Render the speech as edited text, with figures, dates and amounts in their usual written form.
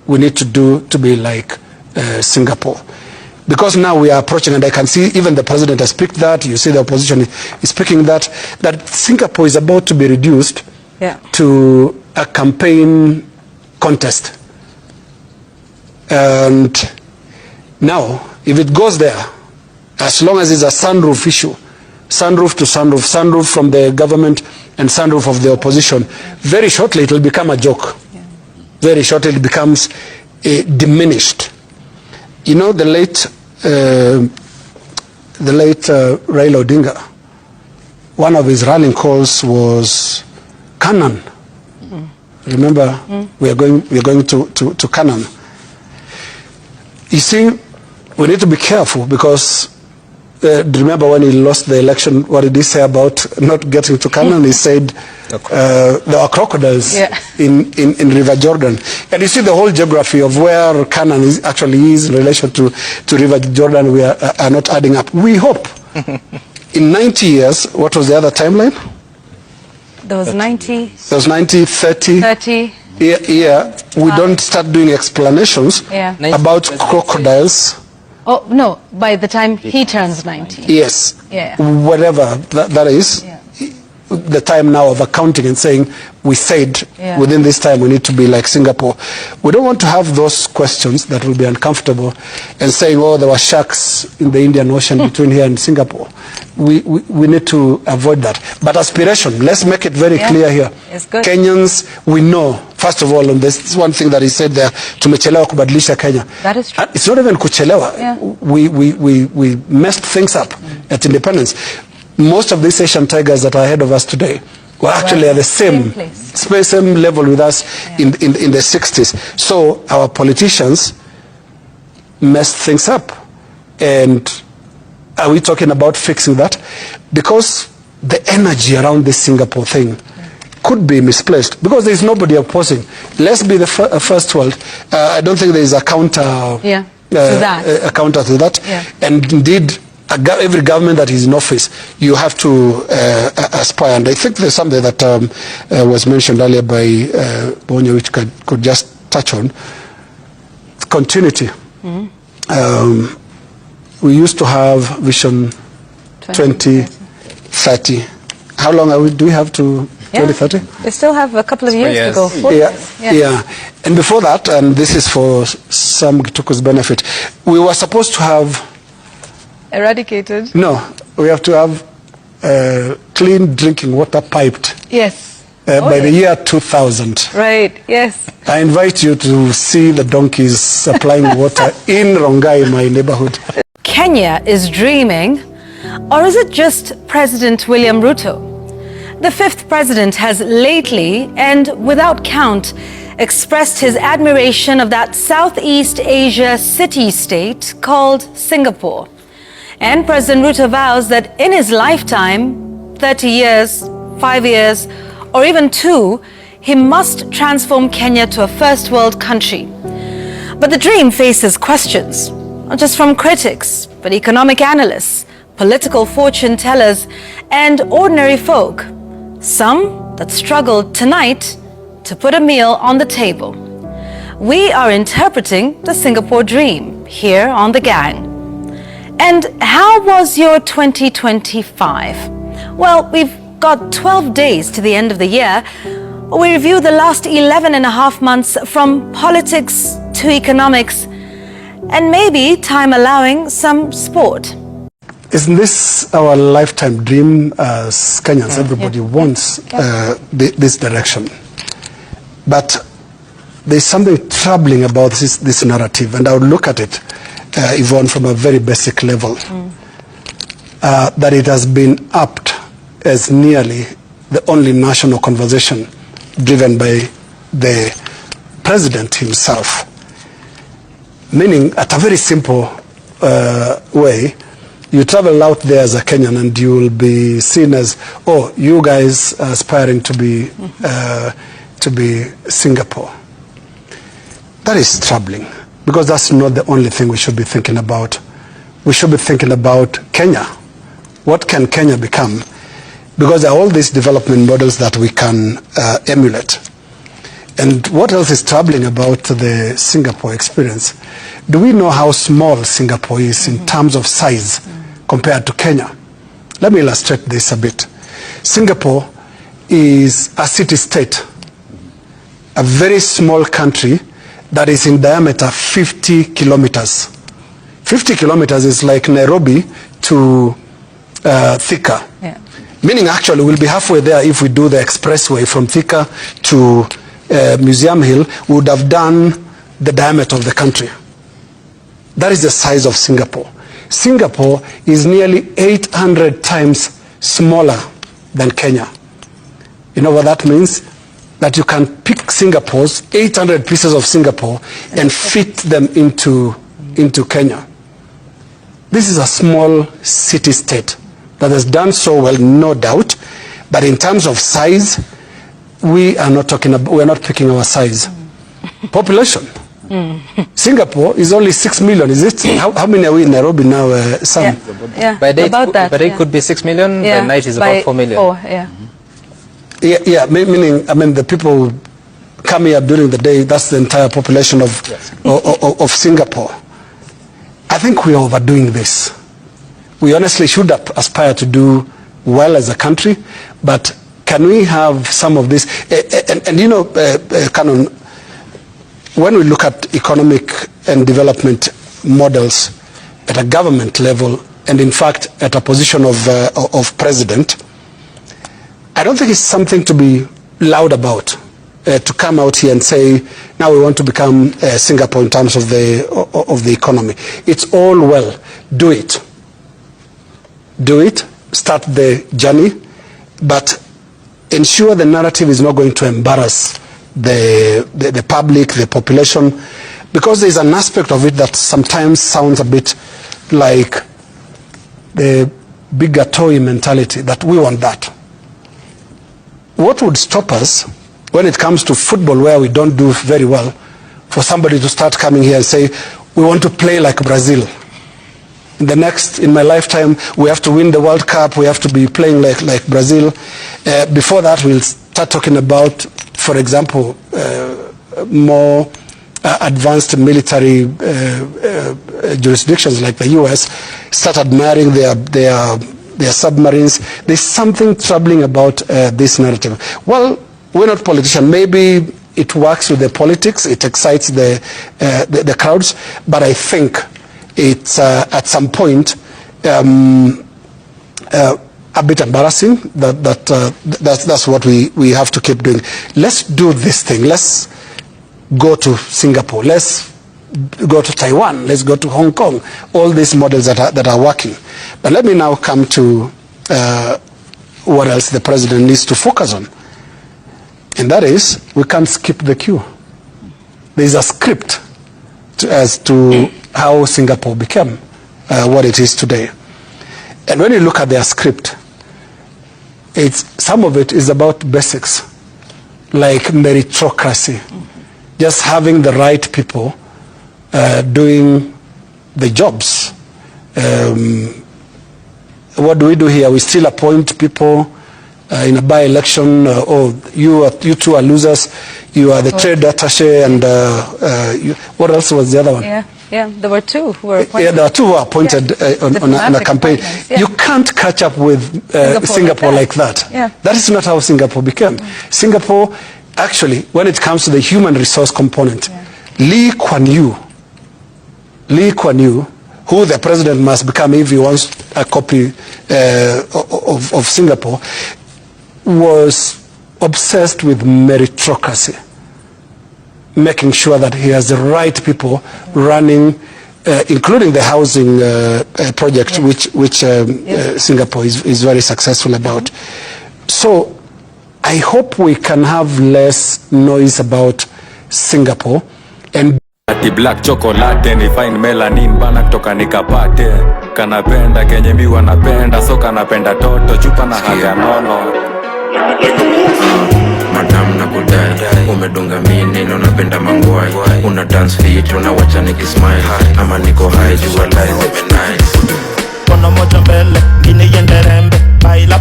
we need to do to be like Singapore. Because now we are approaching, and I can see even the president has picked that, you see the opposition is picking that Singapore is about to be reduced to a campaign contest. And now, if it goes there, as long as it's a sunroof issue, sunroof to sunroof, sunroof from the government and sunroof of the opposition, very shortly it will become a joke. Very shortly it becomes diminished. You know, the late Raila Odinga, one of his rallying calls was Canaan. Remember, we are going to Canaan. You see, we need to be careful because remember when he lost the election, what did he say about not getting to Canaan? He said there are crocodiles in River Jordan. And you see the whole geography of where Canaan actually is in relation to River Jordan, we are not adding up. We hope in 90 years, what was the other timeline? There was 90. There was 90, 30. 30. Yeah, we don't start doing explanations about crocodiles. Oh, no, by the time he turns 90. Yes. Whatever that is, the time now of accounting and saying, we said within this time we need to be like Singapore. We don't want to have those questions that will be uncomfortable and saying, oh, there were sharks in the Indian Ocean between here and Singapore. We need to avoid that. But aspiration, let's make it very clear here. It's good. Kenyans, we know, first of all, on this one thing that he said there, tumechelewa kubadilisha Kenya. That is true. It's not even kuchelewa. We messed things up at independence. Most of these Asian tigers that are ahead of us today were actually at the same level with us in the 60s. So our politicians messed things up. And are we talking about fixing that? Because the energy around this Singapore thing could be misplaced because there is nobody opposing. Let's be the first world. I don't think there is a counter to that. And indeed, every government that is in office, you have to aspire. And I think there's something that was mentioned earlier by Bonyo, which could just touch on. Continuity. We used to have Vision 2030. How long do we have to 2030? We still have a couple of years to go. 4 years. And before that, and this is for some Gituku's benefit, we were supposed to have eradicated? No, we have to have clean drinking water piped. Yes. By the year 2000. Right, yes. I invite you to see the donkeys supplying water in Rongai, my neighborhood. Kenya is dreaming, or is it just President William Ruto? The fifth president has lately, and without count, expressed his admiration of that Southeast Asia city-state called Singapore. And President Ruto vows that in his lifetime, 30 years, 5 years, or even 2, he must transform Kenya to a first world country. But the dream faces questions, not just from critics, but economic analysts, political fortune tellers, and ordinary folk. Some that struggle tonight to put a meal on the table. We are interpreting the Singapore dream here on The Gang. And how was your 2025? Well, we've got 12 days to the end of the year. We review the last 11 and a half months from politics to economics and maybe, time allowing, some sport. Isn't this our lifetime dream as Kenyans? Everybody wants this direction. But there's something troubling about this narrative, and I would look at it, Yvonne, from a very basic level, that it has been upped as nearly the only national conversation driven by the president himself. Meaning, at a very simple way, you travel out there as a Kenyan and you will be seen as, oh, you guys are aspiring to be Singapore. That is troubling, because that's not the only thing we should be thinking about. We should be thinking about Kenya. What can Kenya become? Because there are all these development models that we can emulate. And what else is troubling about the Singapore experience? Do we know how small Singapore is in terms of size compared to Kenya? Let me illustrate this a bit. Singapore is a city-state, a very small country that is in diameter 50 kilometers. 50 kilometers is like Nairobi to Thika. Yeah. Meaning actually we'll be halfway there if we do the expressway from Thika to Museum Hill. We would have done the diameter of the country. That is the size of Singapore. Singapore is nearly 800 times smaller than Kenya. You know what that means? That you can pick Singapore's 800 pieces of Singapore and fit them into Kenya. This is a small city-state that has done so well, no doubt, but in terms of size, we are not picking our size. Population. Singapore is only 6 million, is it? How many are we in Nairobi now, Sam? Yeah, by date, about that. But it could be 6 million, yeah. By night is about 4 million. Yeah, meaning, I mean, the people come here during the day, that's the entire population of Singapore. I think we are overdoing this. We honestly should aspire to do well as a country, but can we have some of this? And you know, Canon, when we look at economic and development models at a government level, and in fact at a position of president, I don't think it's something to be loud about, to come out here and say, now we want to become Singapore in terms of the economy. It's all well. Do it. Do it. Start the journey. But ensure the narrative is not going to embarrass the public, the population, because there's an aspect of it that sometimes sounds a bit like the bigger toy mentality, that we want that. What would stop us when it comes to football, where we don't do very well, for somebody to start coming here and say, we want to play like Brazil? In my lifetime, we have to win the World Cup, we have to be playing like Brazil. Before that, we'll start talking about, for example, more advanced military jurisdictions like the US, start admiring their submarines. There's something troubling about this narrative. Well, we're not politicians. Maybe it works with the politics, it excites the crowds, but I think it's at some point a bit embarrassing. That's what we have to keep doing. Let's do this thing. Let's go to Singapore. Let's go to Taiwan. Let's go to Hong Kong. All these models that are working. But let me now come to what else the president needs to focus on. And that is, we can't skip the queue. There's a script as to how Singapore became what it is today. And when you look at their script, some of it is about basics, like meritocracy, just having the right people doing the jobs. What do we do here? We still appoint people in a by-election. You two are losers. You are the trade attaché, and what else was the other one? Yeah, there were two who were appointed. Yeah, there were two who were appointed on a campaign. Yeah. You can't catch up with Singapore like that. Yeah. That is not how Singapore became. Singapore, actually, when it comes to the human resource component, Lee Kuan Yew, who the president must become if he wants a copy of Singapore, was obsessed with meritocracy, making sure that he has the right people running, including the housing project, which Singapore is very successful about. So I hope we can have less noise about Singapore and Ati black chocolate ni fine melanin bana kutoka nikapate kanapenda kenye mi wanapenda so kanapenda toto chupa na haga nono madam na kudai umedunga mini na unapenda mangwai una dance fit unawacha nikismile ama niko high jua lies nice Kono moja mbele ngine yenderembe baila